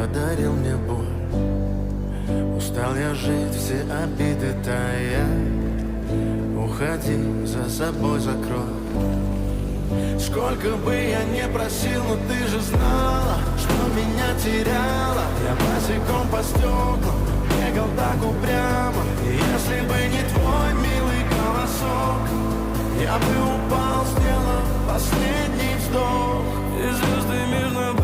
подарил мне боль. Устал я жить, все обиды тая. Уходи, за собой закрой. Сколько бы я не просил, но ты же знала, что меня теряла. Я босиком по стеклам бегал так упрямо. И если бы не твой милый голосок, я бы упал, сделав последний вздох. И звезды мирно